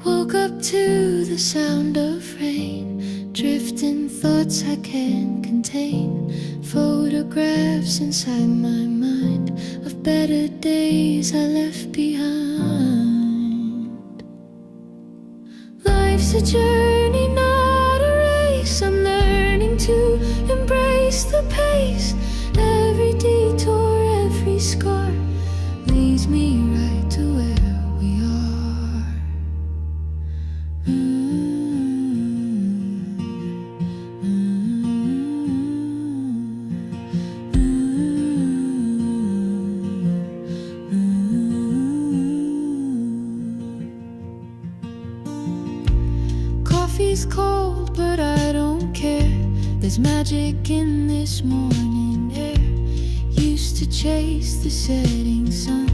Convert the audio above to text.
Woke up to the sound of rain, drifting thoughts I can't contain. Photographs inside my mind of better days I left behind. Life's a journey, not a race. I'm learning to embrace the pace. Every detour, every scar leads me right to where we are. Coffee's cold, but I don't care. There's magic in this morning air. Used to chase the setting sun.